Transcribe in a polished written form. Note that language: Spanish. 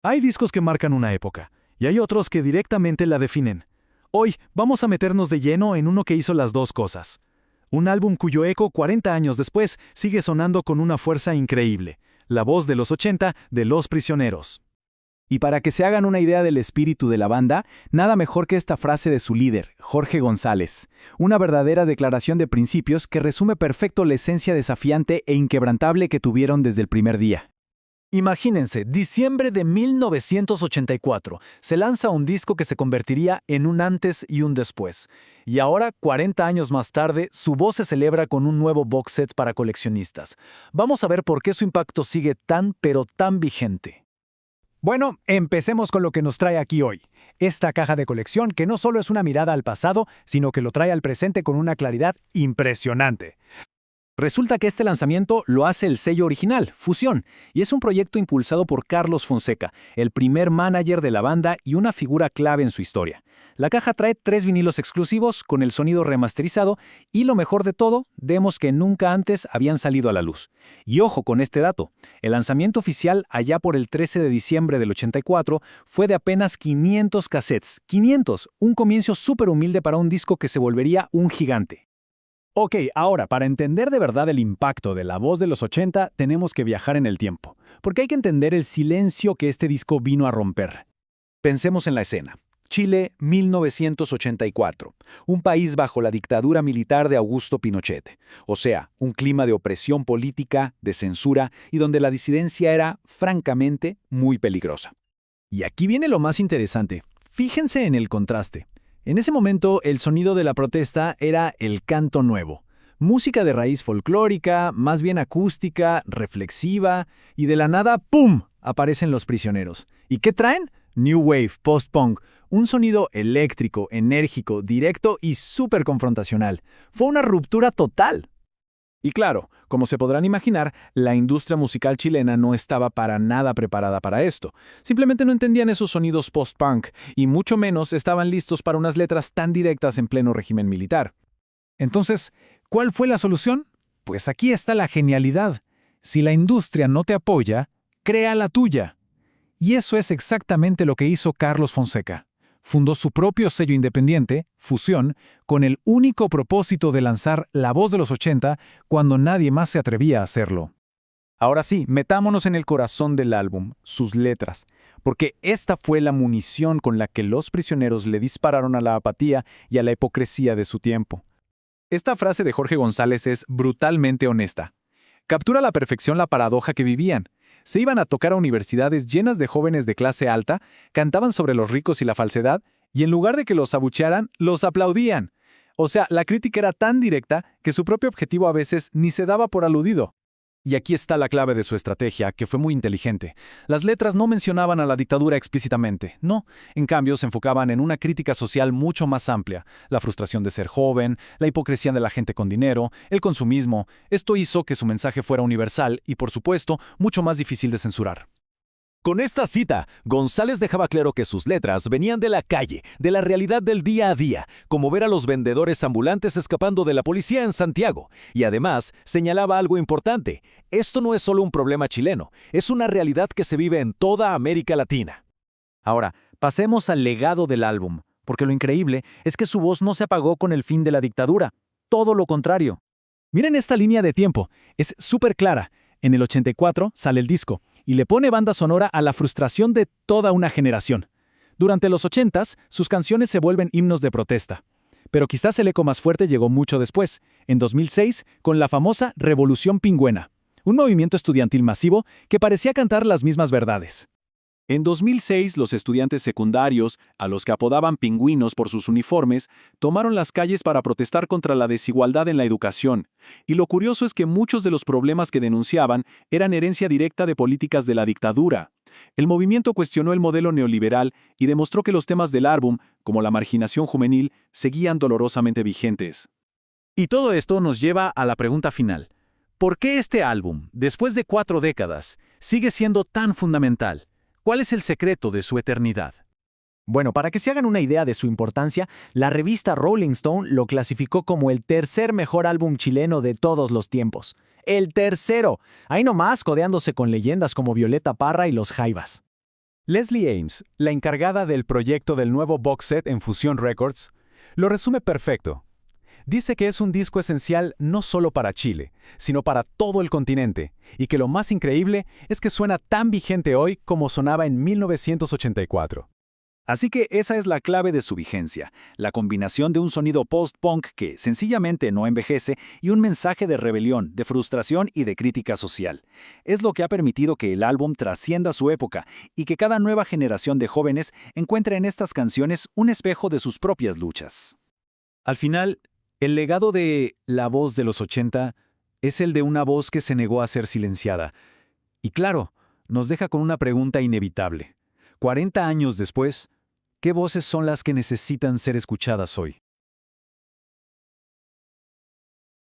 Hay discos que marcan una época, y hay otros que directamente la definen. Hoy vamos a meternos de lleno en uno que hizo las dos cosas. Un álbum cuyo eco 40 años después sigue sonando con una fuerza increíble. La voz de los 80 de Los Prisioneros. Y para que se hagan una idea del espíritu de la banda, nada mejor que esta frase de su líder, Jorge González. Una verdadera declaración de principios que resume perfecto la esencia desafiante e inquebrantable que tuvieron desde el primer día. Imagínense, diciembre de 1984, se lanza un disco que se convertiría en un antes y un después. Y ahora, 40 años más tarde, su voz se celebra con un nuevo box set para coleccionistas. Vamos a ver por qué su impacto sigue tan pero tan vigente. Bueno, empecemos con lo que nos trae aquí hoy. Esta caja de colección que no solo es una mirada al pasado, sino que lo trae al presente con una claridad impresionante. Resulta que este lanzamiento lo hace el sello original, Fusión, y es un proyecto impulsado por Carlos Fonseca, el primer manager de la banda y una figura clave en su historia. La caja trae 3 vinilos exclusivos con el sonido remasterizado y lo mejor de todo, demos que nunca antes habían salido a la luz. Y ojo con este dato, el lanzamiento oficial allá por el 13 de diciembre del 84 fue de apenas 500 cassettes. 500, un comienzo súper humilde para un disco que se volvería un gigante. Ok, ahora, para entender de verdad el impacto de la voz de los 80, tenemos que viajar en el tiempo, porque hay que entender el silencio que este disco vino a romper. Pensemos en la escena. Chile, 1984. Un país bajo la dictadura militar de Augusto Pinochet. O sea, un clima de opresión política, de censura y donde la disidencia era, francamente, muy peligrosa. Y aquí viene lo más interesante. Fíjense en el contraste. En ese momento, el sonido de la protesta era el canto nuevo. Música de raíz folclórica, más bien acústica, reflexiva, y de la nada, ¡pum!, aparecen Los Prisioneros. ¿Y qué traen? New Wave, post-punk, un sonido eléctrico, enérgico, directo y súper confrontacional. Fue una ruptura total. Y claro, como se podrán imaginar, la industria musical chilena no estaba para nada preparada para esto. Simplemente no entendían esos sonidos post-punk y mucho menos estaban listos para unas letras tan directas en pleno régimen militar. Entonces, ¿cuál fue la solución? Pues aquí está la genialidad. Si la industria no te apoya, crea la tuya. Y eso es exactamente lo que hizo Carlos Fonseca. Fundó su propio sello independiente, Fusión, con el único propósito de lanzar la voz de los 80 cuando nadie más se atrevía a hacerlo. Ahora sí, metámonos en el corazón del álbum, sus letras, porque esta fue la munición con la que Los Prisioneros le dispararon a la apatía y a la hipocresía de su tiempo. Esta frase de Jorge González es brutalmente honesta. Captura a la perfección la paradoja que vivían. Se iban a tocar a universidades llenas de jóvenes de clase alta, cantaban sobre los ricos y la falsedad, y en lugar de que los abuchearan, los aplaudían. O sea, la crítica era tan directa que su propio objetivo a veces ni se daba por aludido. Y aquí está la clave de su estrategia, que fue muy inteligente. Las letras no mencionaban a la dictadura explícitamente, no. En cambio, se enfocaban en una crítica social mucho más amplia. La frustración de ser joven, la hipocresía de la gente con dinero, el consumismo. Esto hizo que su mensaje fuera universal y, por supuesto, mucho más difícil de censurar. Con esta cita, González dejaba claro que sus letras venían de la calle, de la realidad del día a día, como ver a los vendedores ambulantes escapando de la policía en Santiago. Y además, señalaba algo importante. Esto no es solo un problema chileno, es una realidad que se vive en toda América Latina. Ahora, pasemos al legado del álbum, porque lo increíble es que su voz no se apagó con el fin de la dictadura. Todo lo contrario. Miren esta línea de tiempo, es súper clara. En el 84 sale el disco y le pone banda sonora a la frustración de toda una generación. Durante los 80s, sus canciones se vuelven himnos de protesta. Pero quizás el eco más fuerte llegó mucho después, en 2006, con la famosa Revolución Pingüena, un movimiento estudiantil masivo que parecía cantar las mismas verdades. En 2006, los estudiantes secundarios, a los que apodaban pingüinos por sus uniformes, tomaron las calles para protestar contra la desigualdad en la educación. Y lo curioso es que muchos de los problemas que denunciaban eran herencia directa de políticas de la dictadura. El movimiento cuestionó el modelo neoliberal y demostró que los temas del álbum, como la marginación juvenil, seguían dolorosamente vigentes. Y todo esto nos lleva a la pregunta final. ¿Por qué este álbum, después de 4 décadas, sigue siendo tan fundamental? ¿Cuál es el secreto de su eternidad? Bueno, para que se hagan una idea de su importancia, la revista Rolling Stone lo clasificó como el tercer mejor álbum chileno de todos los tiempos. ¡El tercero! Ahí nomás codeándose con leyendas como Violeta Parra y Los Jaivas. Leslie Ames, la encargada del proyecto del nuevo box set en Fusion Records, lo resume perfecto. Dice que es un disco esencial no solo para Chile, sino para todo el continente, y que lo más increíble es que suena tan vigente hoy como sonaba en 1984. Así que esa es la clave de su vigencia, la combinación de un sonido post-punk que sencillamente no envejece y un mensaje de rebelión, de frustración y de crítica social. Es lo que ha permitido que el álbum trascienda su época y que cada nueva generación de jóvenes encuentre en estas canciones un espejo de sus propias luchas. Al final, el legado de La Voz de los 80 es el de una voz que se negó a ser silenciada. Y claro, nos deja con una pregunta inevitable. 40 años después, ¿qué voces son las que necesitan ser escuchadas hoy?